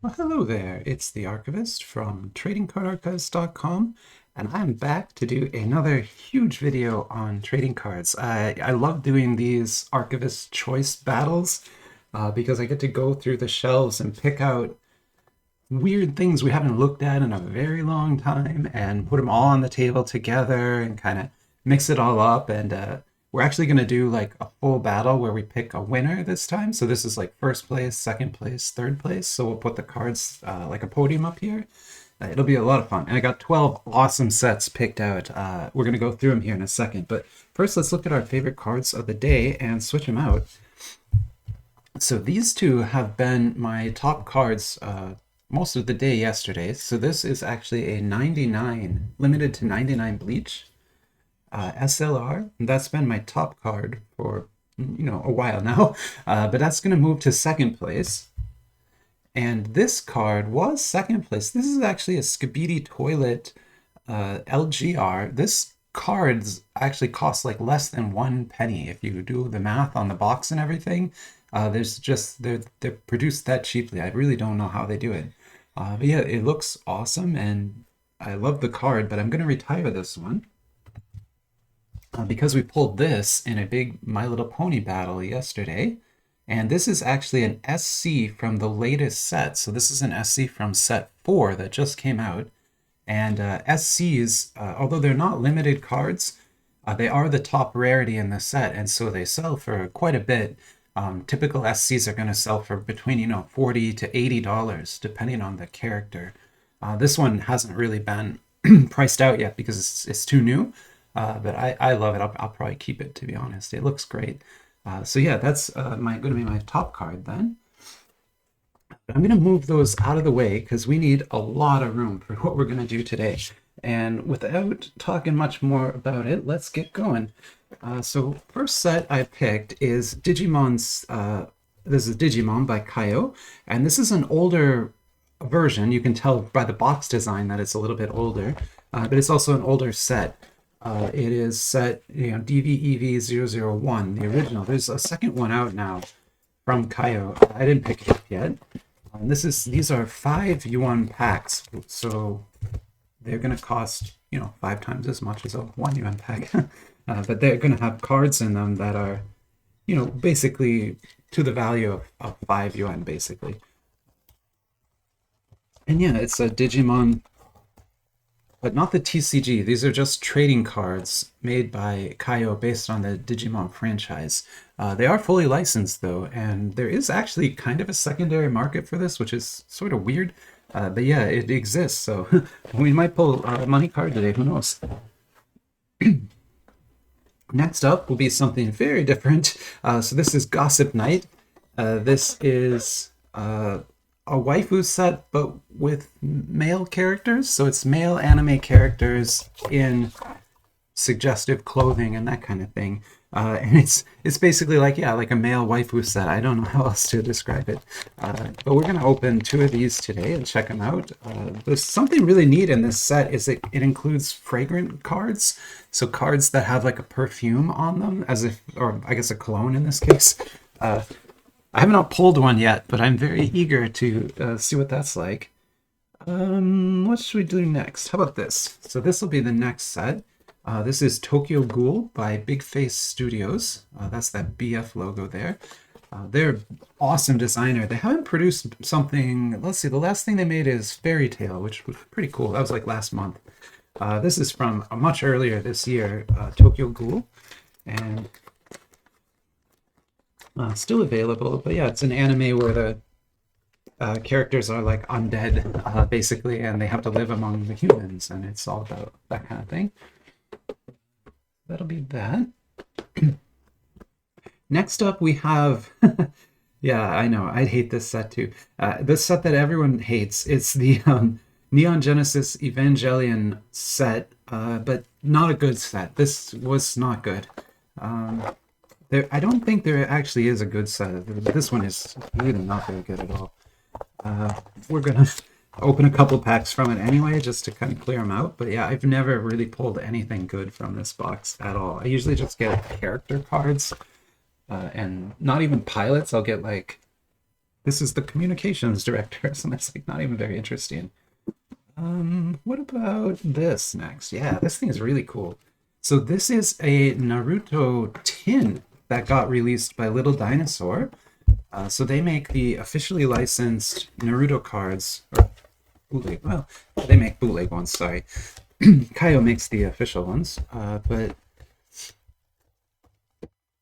Well, hello there. It's the Archivist from TradingCardArchives.com, and I'm back to do another huge video on trading cards. I love doing these Archivist choice battles because I get to go through the shelves and pick out weird things we haven't looked at in a very long time and put them all on the table together and kind of mix it all up. And we're actually going to do like a full battle where we pick a winner this time. So this is like first place, second place, third place. So we'll put the cards like a podium up here. It'll be a lot of fun. And I got 12 awesome sets picked out. We're going to go through them here in a second. But first, let's look at our favorite cards of the day and switch them out. So these two have been my top cards most of the day yesterday. So this is actually a 99, limited to 99 bleach SLR. And that's been my top card for, a while now. But that's going to move to second place. And this card was second place. This is actually a Skibidi Toilet LGR. This cards actually cost like less than 1 penny if you do the math on the box and everything. They're produced that cheaply. I really don't know how they do it. But yeah, it looks awesome and I love the card, but I'm going to retire this one because we pulled this in a big My Little Pony battle yesterday. And this is actually an SC from the latest set. So this is an SC from set 4 that just came out. And SCs, although they're not limited cards, they are the top rarity in the set. And so they sell for quite a bit. Typical SCs are going to sell for between, $40 to $80, depending on the character. This one hasn't really been priced out yet because it's too new. But I love it. I'll probably keep it, to be honest. It looks great. So yeah, that's going to be my top card then. But I'm going to move those out of the way because we need a lot of room for what we're going to do today. And without talking much more about it, let's get going. So first set I picked is Digimon's, this is Digimon by Kayou. And this is an older version. You can tell by the box design that it's a little bit older, but it's also an older set. It is set, DVEV001, the original. There's a second one out now from Kayou. I didn't pick it up yet. These are 5 yuan packs, so they're going to cost, 5 times as much as a 1 yuan pack. But they're going to have cards in them that are, basically to the value of 5 yuan, basically. And yeah, it's a Digimon, but not the TCG. These are just trading cards made by Kayou based on the Digimon franchise. They are fully licensed though, and there is actually kind of a secondary market for this, which is sort of weird. But yeah, it exists, so we might pull a money card today, who knows. Next up will be something very different. So this is Gossip Night. This is a waifu set, but with male characters. So it's male anime characters in suggestive clothing and that kind of thing. And it's basically like a male waifu set. I don't know how else to describe it. But we're going to open 2 of these today and check them out. There's something really neat in this set is it includes fragrant cards. So cards that have like a perfume on them, or I guess a cologne in this case. I have not pulled one yet, but I'm very eager to see what that's like. What should we do next? How about this? So this will be the next set. This is Tokyo Ghoul by Big Face Studios. That's that BF logo there. They're awesome designer. They haven't produced something, let's see, the last thing they made is Fairy Tail, which was pretty cool. That was like last month. This is from much earlier this year, Tokyo Ghoul. And still available, but yeah, it's an anime where the characters are like undead, basically, and they have to live among the humans, and it's all about that kind of thing. That'll be that. Next up, we have, yeah, I know, I hate this set too. This set that everyone hates, it's the Neon Genesis Evangelion set, but not a good set. This was not good. I don't think there actually is a good set. This one is really not very good at all. We're going to open a couple packs from it anyway, just to kind of clear them out. But yeah, I've never really pulled anything good from this box at all. I usually just get character cards, and not even pilots. I'll get like This is the communications director, so that's like not even very interesting. What about this next? Yeah, this thing is really cool. So this is a Naruto tin that got released by Little Dinosaur. So they make the officially licensed Naruto cards, or bootleg. Well, they make bootleg ones. Sorry, Kayou makes the official ones. But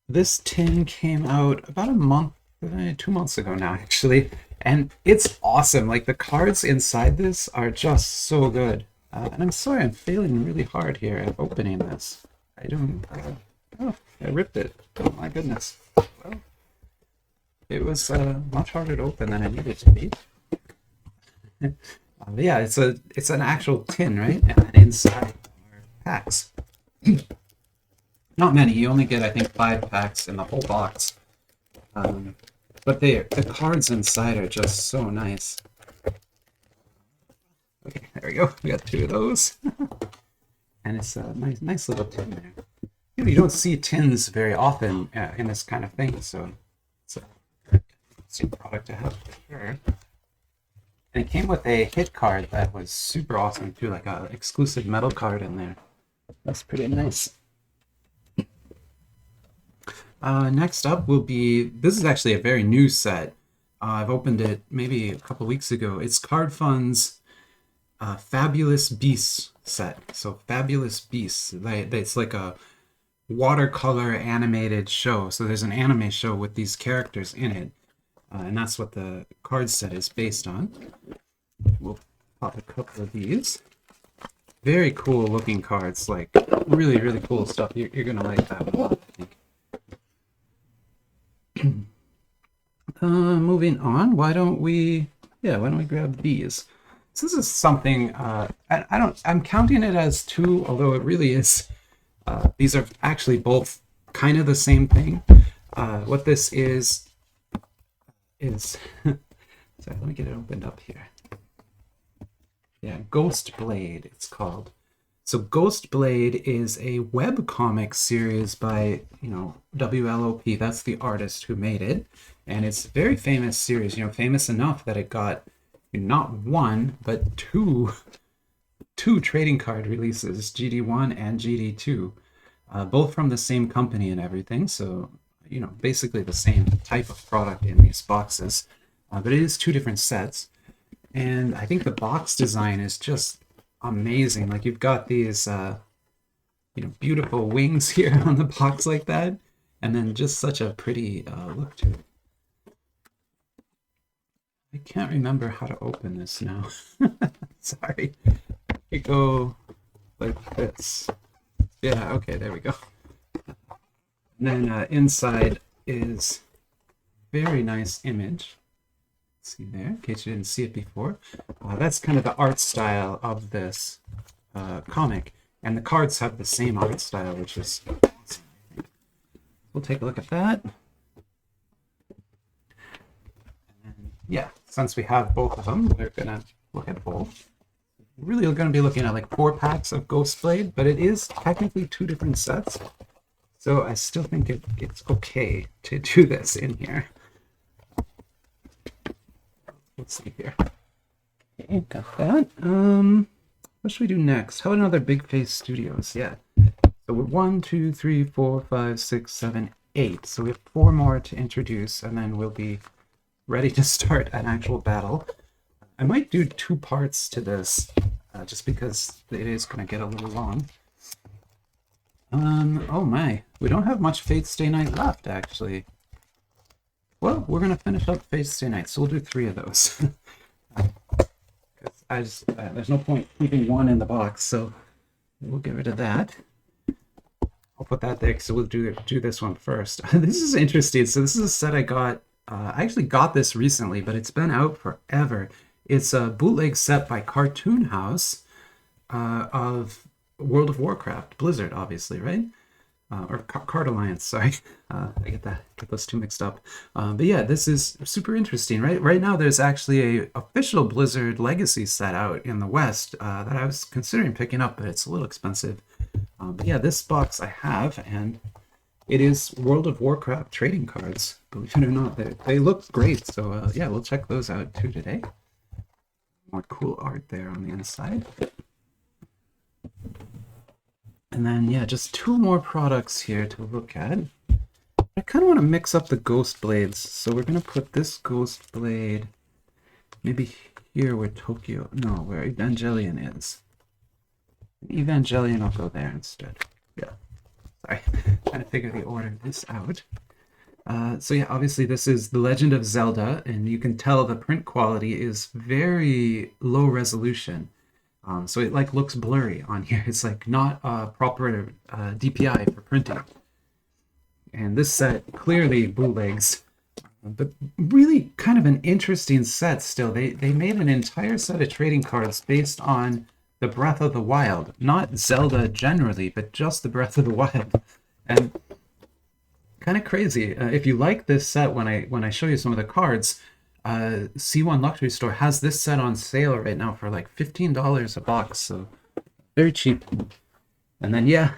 this tin came out about a month, 2 months ago now, actually, and it's awesome. Like the cards inside this are just so good. And I'm sorry, I'm failing really hard here at opening this. I don't. Oh, I ripped it. Oh my goodness. Well, it was much harder to open than I needed it to be. Yeah, it's an actual tin, right? And then inside are packs. Not many. You only get, I think, 5 packs in the whole box. But the cards inside are just so nice. Okay, there we go. We got 2 of those. And it's a nice little tin there. You don't see tins very often in this kind of thing, so it's a interesting product to have for sure. And it came with a hit card that was super awesome too, like a exclusive metal card in there. That's pretty nice. Next up will be, this is actually a very new set. I've opened it maybe a couple weeks ago. It's Card.Fun's Fabulous Beasts set. So Fabulous Beasts, it's like a watercolor animated show. So there's an anime show with these characters in it. And that's what the card set is based on. We'll pop a couple of these. Very cool looking cards, like really, really cool stuff. You're gonna like that one a lot, I think. Moving on, why don't we grab these? So this is something, I'm counting it as 2, although it really is, these are actually both kind of the same thing. What this is, sorry, let me get it opened up here. Yeah, Ghostblade, it's called. So Ghostblade is a webcomic series by, WLOP. That's the artist who made it. And it's a very famous series, famous enough that it got not 1, but 2 trading card releases, GD1 and GD2, both from the same company and everything. So, basically the same type of product in these boxes. But it is 2 different sets. And I think the box design is just amazing. Like you've got these beautiful wings here on the box like that, and then just such a pretty look to it. I can't remember how to open this now. Sorry. You go like this. Yeah, okay, there we go. And then inside is very nice image. See there, in case you didn't see it before. That's kind of the art style of this comic, and the cards have the same art style, which is awesome. We'll take a look at that. And yeah, since we have both of them, we're gonna look at both. We're really going to be looking at like 4 packs of Ghostblade, but it is technically 2 different sets, so I still think it's okay to do this in here. Let's see here. Okay, got that. What should we do next? How about another Big Face Studios? Yeah. So we're 1, 2, 3, 4, 5, 6, 7, 8. So we have 4 more to introduce, and then we'll be ready to start an actual battle. I might do 2 parts to this, just because it is going to get a little long. Oh my, we don't have much Fate Stay Night left, actually. Well, we're going to finish up Fate Stay Night, so we'll do 3 of those. There's no point keeping 1 in the box, so we'll get rid of that. I'll put that there, so we'll do this one first. This is interesting. So this is a set I got. I actually got this recently, but it's been out forever. It's a bootleg set by Cartoon House of World of Warcraft, Blizzard, obviously, right? Or Card Alliance, sorry. I get those 2 mixed up. But yeah, this is super interesting, right? Right now, there's actually a official Blizzard Legacy set out in the West that I was considering picking up, but it's a little expensive. But yeah, this box I have, and It is World of Warcraft trading cards. Believe it or not, they look great. So yeah, we'll check those out too today. More cool art there on the inside. And then yeah, just two more products here to look at. I kind of want to mix up the Ghostblades, so we're gonna put this Ghostblade maybe here where where Evangelion is. Evangelion, I'll go there instead. Yeah. Sorry, trying to figure the order of this out. So yeah, obviously this is The Legend of Zelda, and you can tell the print quality is very low resolution. So it like looks blurry on here. It's like not a proper DPI for printing. And this set clearly bootlegs, but really kind of an interesting set still. They made an entire set of trading cards based on the Breath of the Wild, not Zelda generally, but just the Breath of the Wild, and kind of crazy. If you like this set, when I show you some of the cards, C1 Luxury Store has this set on sale right now for like $15 a box, so very cheap. And then yeah,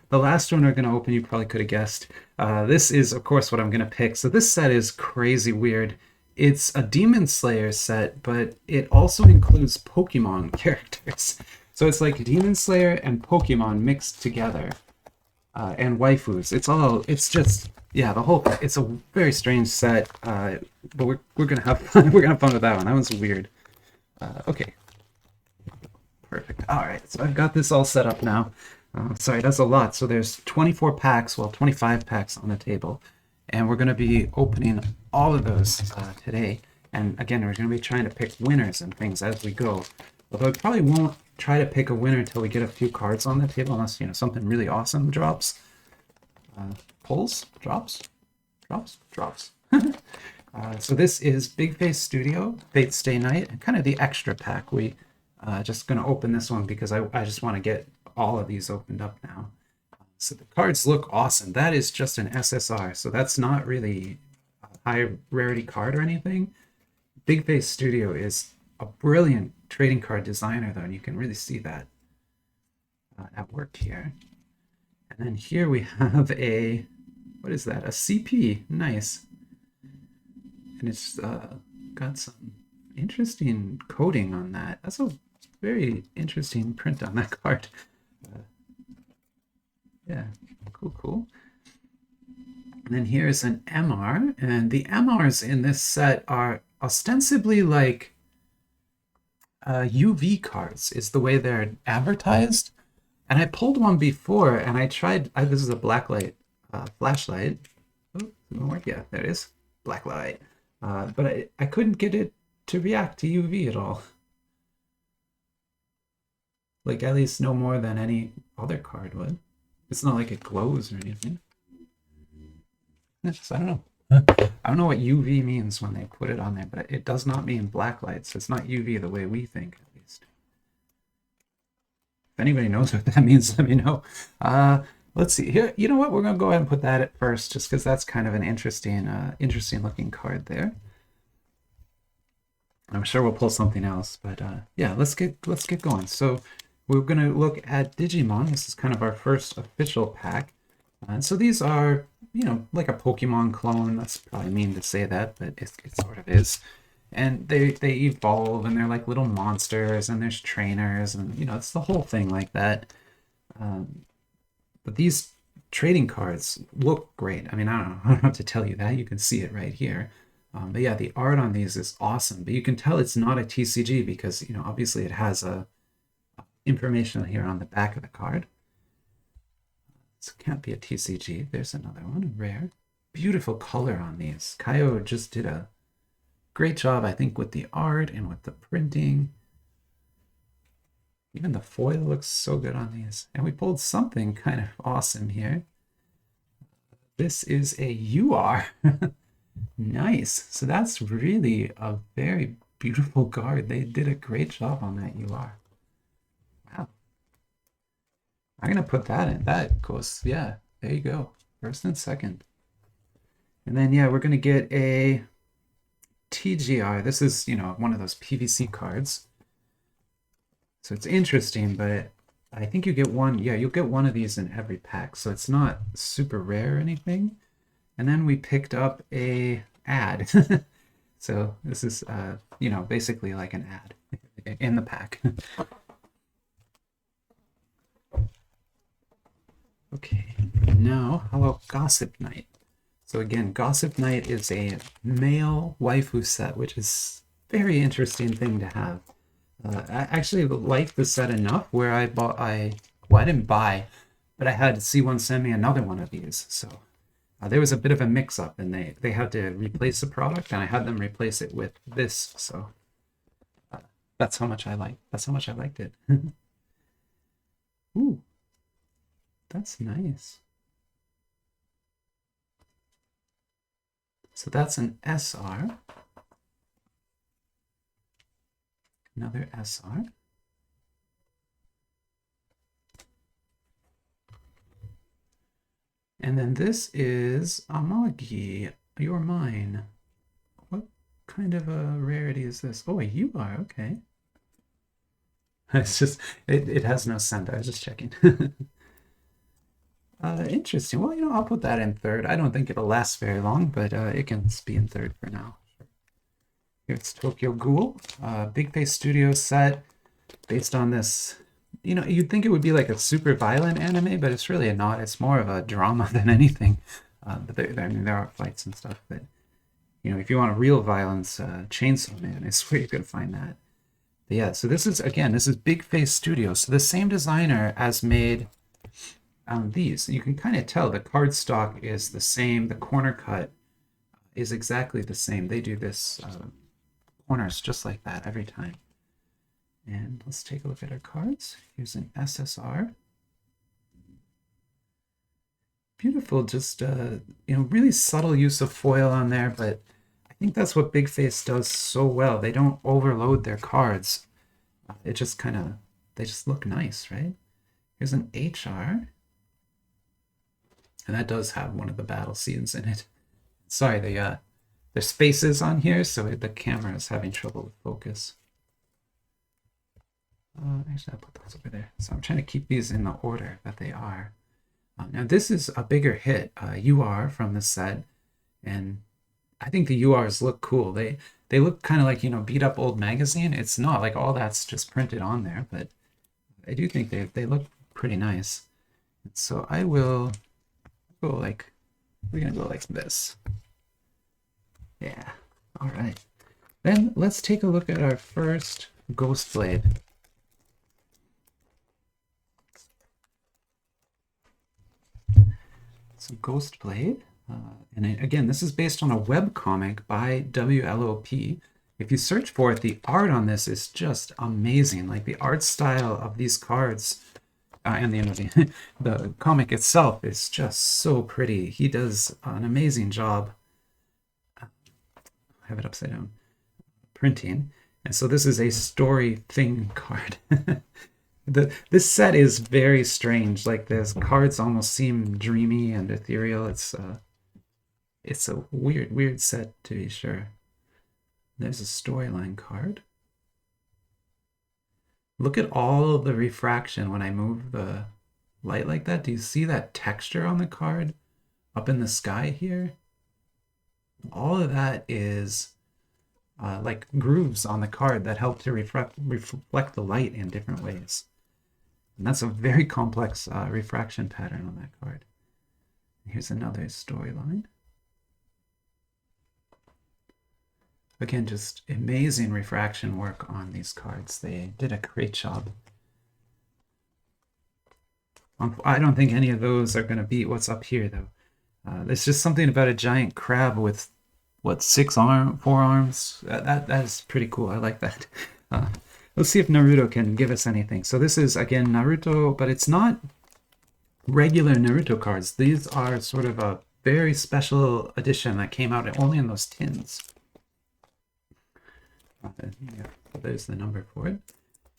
the last one we're going to open, you probably could have guessed. This is, of course, what I'm going to pick. So this set is crazy weird. It's a Demon Slayer set, but it also includes Pokemon characters. So it's like Demon Slayer and Pokemon mixed together. And waifus. It's just, yeah, it's a very strange set. But we're going to have fun. We're going to have fun with that one. That one's weird. Okay. Perfect. All right, so I've got this all set up now. Sorry, that's a lot. So there's 24 packs, well, 25 packs on the table. And we're going to be opening all of those today. And again, we're going to be trying to pick winners and things as we go. Although I probably won't try to pick a winner until we get a few cards on the table, unless, something really awesome drops. Pulls? Drops? Drops. So this is Big Face Studio, Fate Stay Night, and kind of the extra pack. We just going to open this one because I just want to get all of these opened up now. So the cards look awesome. That is just an SSR, so that's not really a high rarity card or anything. Big Face Studio is a brilliant trading card designer, though, and you can really see that at work here. And then here we have what is that? A CP. Nice. And it's got some interesting coding on that. That's a very interesting print on that card. Yeah, cool. And then here's an MR, and the MRs in this set are ostensibly like UV cards is the way they're advertised. And I pulled one before, and I tried. This is a blacklight flashlight. Oh, yeah, there it is, blacklight. But I couldn't get it to react to UV at all. Like at least no more than any other card would. It's not like it glows or anything. I don't know. I don't know what UV means when they put it on there, but it does not mean blacklight, so it's not UV the way we think, at least. If anybody knows what that means, let me know. Let's see here. You know what? We're gonna go ahead and put that at first, just because that's kind of an interesting looking card there. I'm sure we'll pull something else, but yeah, let's get going. So we're gonna look at Digimon. This is kind of our first official pack. And so these are, like a Pokemon clone. That's probably mean to say that, but it sort of is. And they evolve, and they're like little monsters, and there's trainers, and it's the whole thing like that. But these trading cards look great. I mean, I don't have to tell you that. You can see it right here. But yeah, the art on these is awesome. But you can tell it's not a TCG because, obviously it has a information here on the back of the card. This can't be a TCG. There's another one, rare. Beautiful color on these. Kayou just did a great job, I think, with the art and with the printing. Even the foil looks so good on these. And we pulled something kind of awesome here. This is a UR. Nice. So that's really a very beautiful card. They did a great job on that UR. Wow. I'm going to put that in. That goes, yeah, there you go. First and second. And then, yeah, we're going to get a TGR. This is, one of those PVC cards. So it's interesting, but I think you get one. Yeah, you'll get one of these in every pack, so it's not super rare or anything. And then we picked up a ad. So this is, you know, basically like an ad in the pack. Okay, now how about Gossip Night? So again, Gossip Night is a male waifu set, which is a very interesting thing to have. I actually like the set enough where well, I didn't buy, but I had C1 send me another one of these. So there was a bit of a mix-up, and they had to replace the product, and I had them replace it with this. So that's how much I liked. That's how much I liked it. Ooh, that's nice. So that's an SR. Another SR. And then this is Amagi, You're Mine. What kind of a rarity is this? Oh, you are, okay. It's just, it has no scent. I was just checking. Interesting. Well, you know, I'll put that in third. I don't think it'll last very long, but it can be in third for now. Here it's Tokyo Ghoul, Big Face Studios set based on this. You know, you'd think it would be like a super violent anime, but it's really not. It's more of a drama than anything. But I mean, there are fights and stuff. But you know, if you want a real violence, Chainsaw Man is where you're gonna find that. But yeah, so this is again, this is Big Face Studios. So the same designer as made these. You can kind of tell the cardstock is the same. The corner cut is exactly the same. They do this corners just like that every time. And let's take a look at our cards. Here's an SSR. Beautiful, just you know, really subtle use of foil on there, but I think that's what Big Face does so well. They don't overload their cards. It just kind of, they just look nice, right? Here's an HR. And that does have one of the battle scenes in it. Sorry, there's spaces on here, so the camera is having trouble with focus. Actually, I'll put those over there. So I'm trying to keep these in the order that they are. Now this is a bigger hit, UR from the set, and I think the URs look cool. They look kind of like, you know, beat up old magazine. It's not like all that's just printed on there, but I do think they look pretty nice. So I will go like, we're gonna go like this. Yeah, all right. Then let's take a look at our first Ghostblade. So Ghostblade, and again, this is based on a webcomic by WLOP. If you search for it, the art on this is just amazing. Like the art style of these cards and the comic itself is just so pretty. He does an amazing job. I have it upside down. Printing. And so this is a story thing card. This set is very strange. Like the cards almost seem dreamy and ethereal. It's a weird set to be sure. There's a storyline card. Look at all the refraction when I move the light like that. Do you see that texture on the card up in the sky here? All of that is like grooves on the card that help to reflect the light in different ways. And that's a very complex refraction pattern on that card. Here's another storyline. Again, just amazing refraction work on these cards. They did a great job. I don't think any of those are going to beat what's up here, though. There's just something about a giant crab with, what, 4 arms? That is pretty cool. I like that. Let's see if Naruto can give us anything. So this is, again, Naruto, but it's not regular Naruto cards. These are sort of a very special edition that came out only in those tins. Yeah, there's the number for it.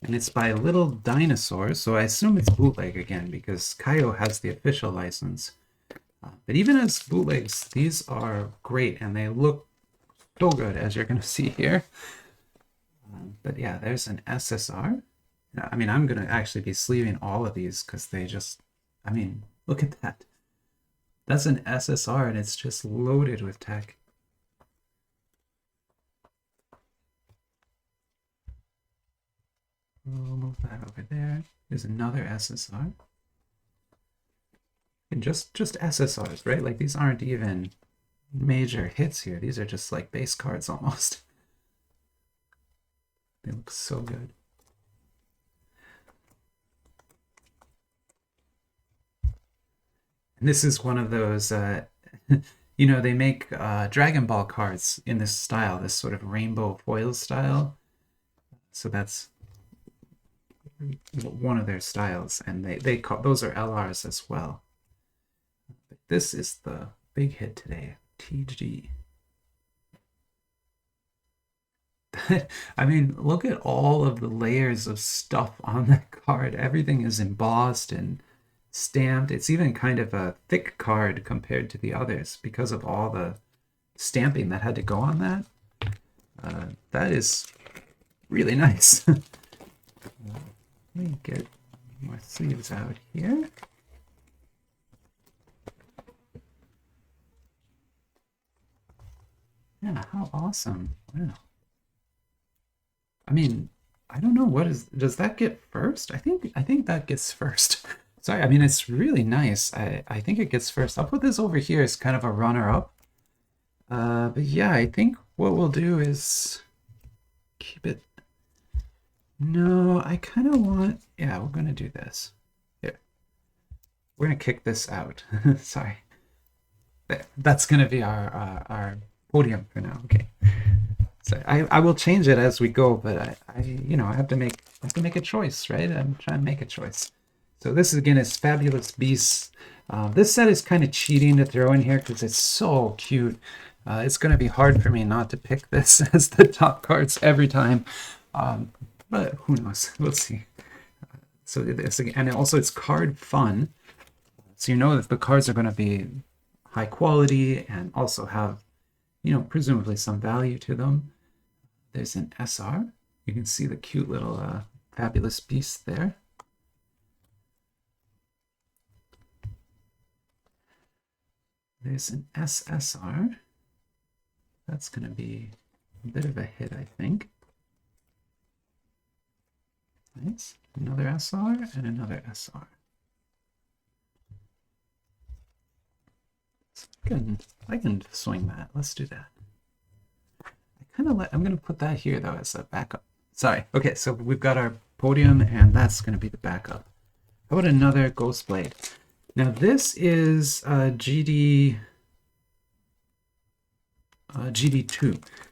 And it's by Little Dinosaur, so I assume it's bootleg again because Kayou has the official license. But even as bootlegs, these are great and they look so good, as you're going to see here. But yeah, there's an SSR. I mean, I'm gonna actually be sleeving all of these because they just, I mean, look at that. That's an SSR and it's just loaded with tech. We'll move that over there. There's another SSR. And just SSRs, right? Like these aren't even major hits here. These are just like base cards almost. They look so good. And this is one of those, you know, they make Dragon Ball cards in this style, this sort of rainbow foil style. So that's one of their styles, and they call those are LRs as well. But this is the big hit today, TG. I mean, look at all of the layers of stuff on that card. Everything is embossed and stamped. It's even kind of a thick card compared to the others because of all the stamping that had to go on that. That is really nice. Let me get more sleeves out here. Yeah, how awesome. Wow. I mean, I don't know does that get first? I think that gets first. Sorry, I mean it's really nice. I think it gets first. I'll put this over here as kind of a runner-up. But yeah, I think what we'll do is keep it. No, I kind of want, yeah, we're gonna do this. Here. We're gonna kick this out. Sorry. That's gonna be our podium for now. Okay. So I will change it as we go, but I you know I have to make a choice, right? I'm trying to make a choice. So this again is Fabulous Beasts. This set is kind of cheating to throw in here because it's so cute. It's going to be hard for me not to pick this as the top cards every time, but who knows? We'll see. So this again, and also it's Card.Fun, so you know that the cards are going to be high quality and also have, you know, presumably some value to them. There's an SR. You can see the cute little Fabulous Beast there. There's an SSR. That's going to be a bit of a hit, I think. Nice. Another SR and another SR. So I can swing that. Let's do that. I'm going to put that here, though, as a backup. Sorry. Okay, so we've got our podium, and that's going to be the backup. How about another Ghostblade? Now, this is GD2.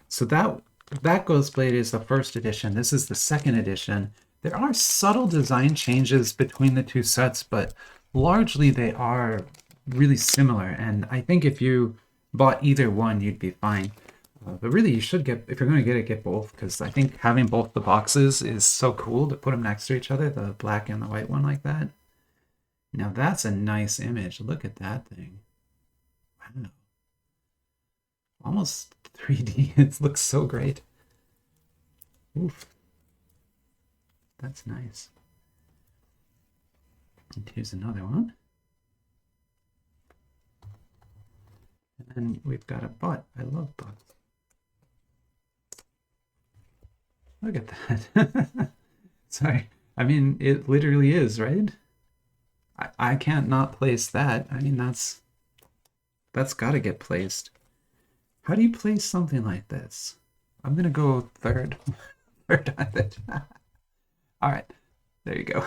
So that Ghostblade is the first edition. This is the second edition. There are subtle design changes between the two sets, but largely they are really similar. And I think if you bought either one, you'd be fine. But really, you should get, if you're going to get both, because I think having both the boxes is so cool to put them next to each other, the black and the white one like that. Now that's a nice image. Look at that thing. Wow. Almost 3D. It looks so great. Oof. That's nice. And here's another one. And then we've got a butt. I love butts. Look at that. Sorry. I mean, it literally is, right? I can't not place that. I mean, that's got to get placed. How do you place something like this? I'm going to go third. Third on it. All right. There you go.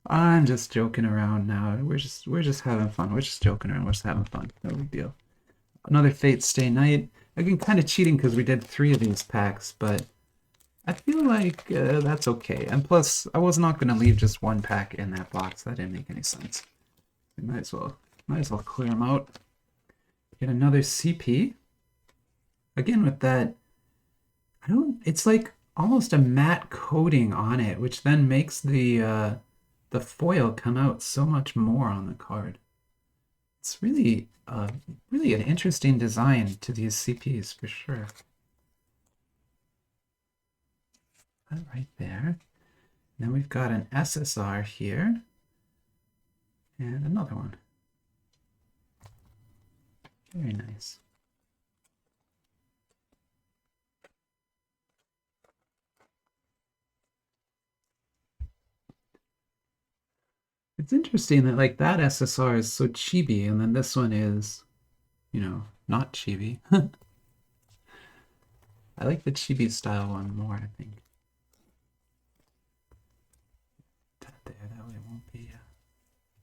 I'm just joking around now. We're just having fun. We're just joking around. We're just having fun. No big deal. Another Fate Stay Night. Again, kind of cheating because we did 3 of these packs, but I feel like that's okay. And plus, I was not going to leave just 1 pack in that box. That didn't make any sense. We might as well clear them out. Get another CP. Again with that, it's like almost a matte coating on it, which then makes the foil come out so much more on the card. It's really really an interesting design to these CPs for sure. That right there. Then we've got an SSR here. And another one. Very nice. It's interesting that like that SSR is so chibi, and then this one is, you know, not chibi. I like the chibi style one more, I think. That there, that way it won't be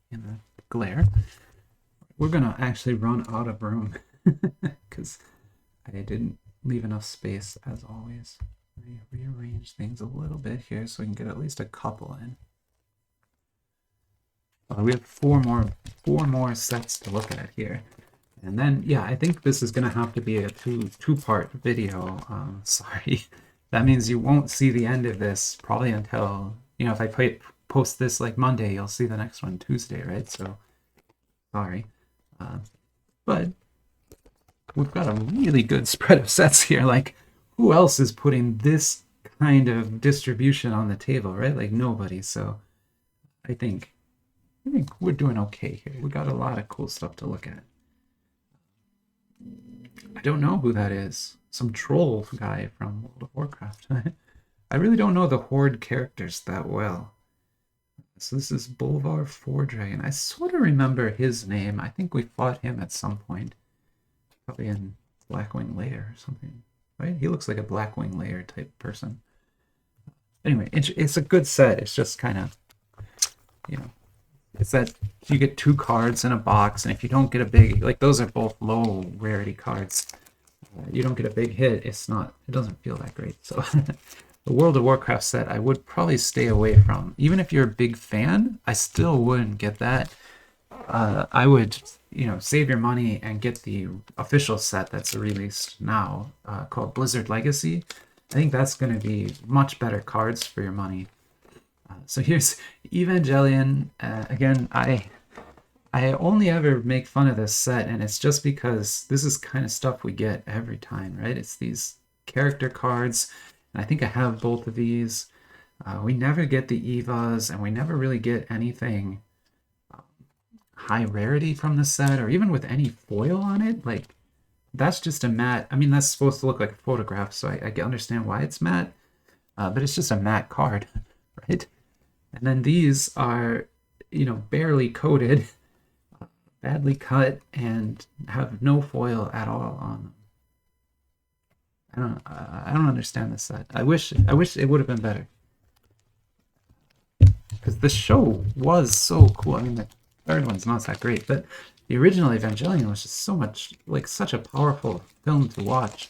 in the glare. We're gonna actually run out of room because I didn't leave enough space as always. Let me rearrange things a little bit here so we can get at least a couple in. We have four more sets to look at here. And then, yeah, I think this is going to have to be a two-part video. Sorry. That means you won't see the end of this probably until, you know, if I post this like Monday, you'll see the next one Tuesday, right? So, sorry. But we've got a really good spread of sets here. Like, who else is putting this kind of distribution on the table, right? Like, nobody. So, I think we're doing okay here. We got a lot of cool stuff to look at. I don't know who that is. Some troll guy from World of Warcraft. I really don't know the Horde characters that well. So this is Bolvar Fordragon. I sort of remember his name. I think we fought him at some point. Probably in Blackwing Lair or something. Right? He looks like a Blackwing Lair type person. Anyway, it's a good set. It's just kind of, you know, it's that you get 2 cards in a box, and if you don't get a big, like those are both low rarity cards, you don't get a big hit, it doesn't feel that great. So the World of Warcraft set I would probably stay away from. Even if you're a big fan, I still wouldn't get that. I would, you know, save your money and get the official set that's released now, called Blizzard Legacy. I think that's going to be much better cards for your money. So here's Evangelion. Again, I only ever make fun of this set, and it's just because this is kind of stuff we get every time, right? It's these character cards, and I think I have both of these. We never get the Evas, and we never really get anything high rarity from the set, or even with any foil on it. Like, that's just a matte. I mean, that's supposed to look like a photograph, so I understand why it's matte, but it's just a matte card, right? And then these are, you know, barely coated, badly cut, and have no foil at all on them. I don't understand this set. I wish it would have been better. Because the show was so cool. I mean, the third one's not that great, but the original Evangelion was just so much, like, such a powerful film to watch.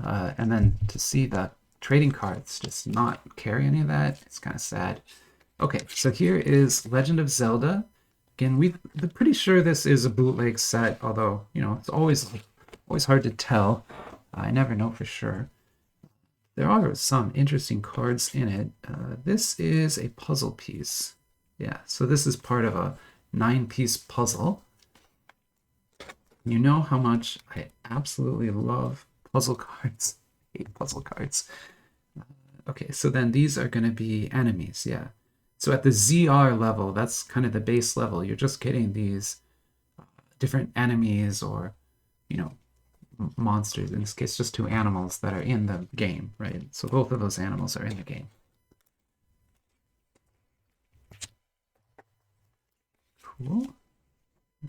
And then to see the trading cards just not carry any of that, it's kind of sad. Okay, so here is Legend of Zelda. Again, we're pretty sure this is a bootleg set, although, you know, it's always hard to tell. I never know for sure. There are some interesting cards in it. This is a puzzle piece. Yeah, so this is part of a 9-piece puzzle. You know how much I absolutely love puzzle cards. I hate puzzle cards. Okay, so then these are going to be enemies, yeah. So at the ZR level, that's kind of the base level. You're just getting these different enemies, or, you know, monsters. In this case, just 2 animals that are in the game, right? So both of those animals are in the game. Cool.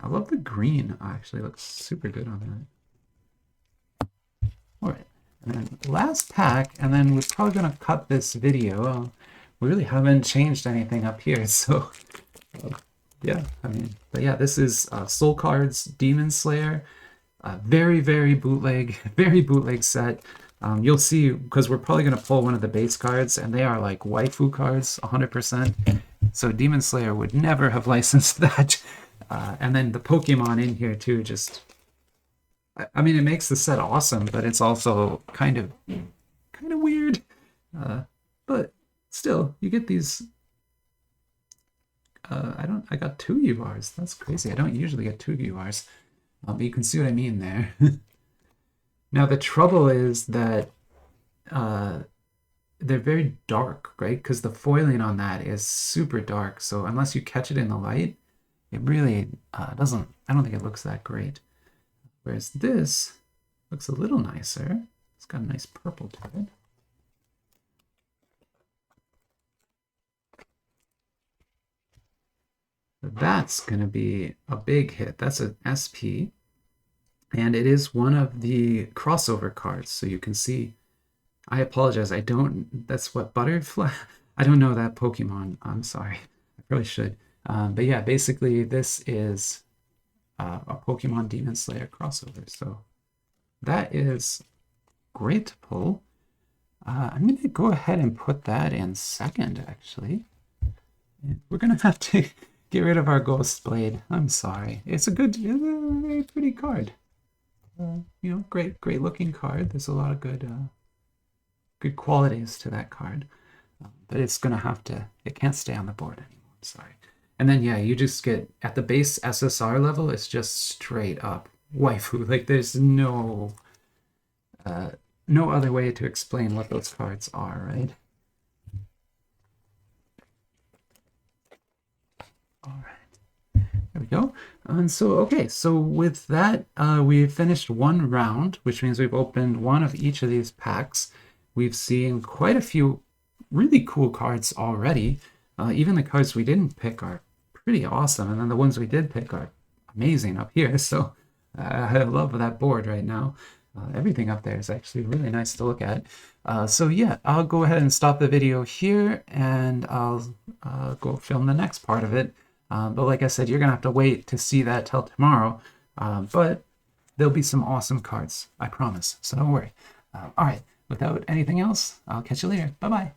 I love the green. Actually, looks super good on that. All right. And then last pack, and then we're probably going to cut this video. We really haven't changed anything up here, so yeah, I mean, but yeah, this is Soul Cards Demon Slayer. Very, very bootleg set. You'll see, because we're probably going to pull one of the base cards, and they are like waifu cards, 100%. So Demon Slayer would never have licensed that. And then the Pokemon in here too, just, I mean, it makes the set awesome, but it's also kind of weird. But still, you get these. I got 2 URs. That's crazy. I don't usually get 2 URs. But you can see what I mean there. Now the trouble is that they're very dark, right? Because the foiling on that is super dark. So unless you catch it in the light, it really doesn't, I don't think it looks that great. Whereas this looks a little nicer. It's got a nice purple to it. That's going to be a big hit. That's an SP. And it is one of the crossover cards. So you can see, I apologize. I don't, that's what, Butterfly? I don't know that Pokemon. I'm sorry. I probably should. But yeah, basically this is a Pokemon Demon Slayer crossover. So that is great to pull. I'm going to go ahead and put that in second, actually. We're going to have to get rid of our Ghostblade. I'm sorry. It's a very pretty card. You know, great looking card. There's a lot of good qualities to that card. But it's going to have to, it can't stay on the board anymore. I'm sorry. And then, yeah, you just get, at the base SSR level, it's just straight up waifu. Like, there's no other way to explain what those cards are, right? All right, there we go. And so, okay, so with that, we've finished one round, which means we've opened one of each of these packs. We've seen quite a few really cool cards already. Even the cards we didn't pick are pretty awesome, and then the ones we did pick are amazing up here. So I love that board right now. Everything up there is actually really nice to look at. So yeah, I'll go ahead and stop the video here, and I'll go film the next part of it. But like I said, you're gonna have to wait to see that till tomorrow. But there'll be some awesome cards, I promise. So don't worry. All right, without anything else, I'll catch you later. Bye-bye.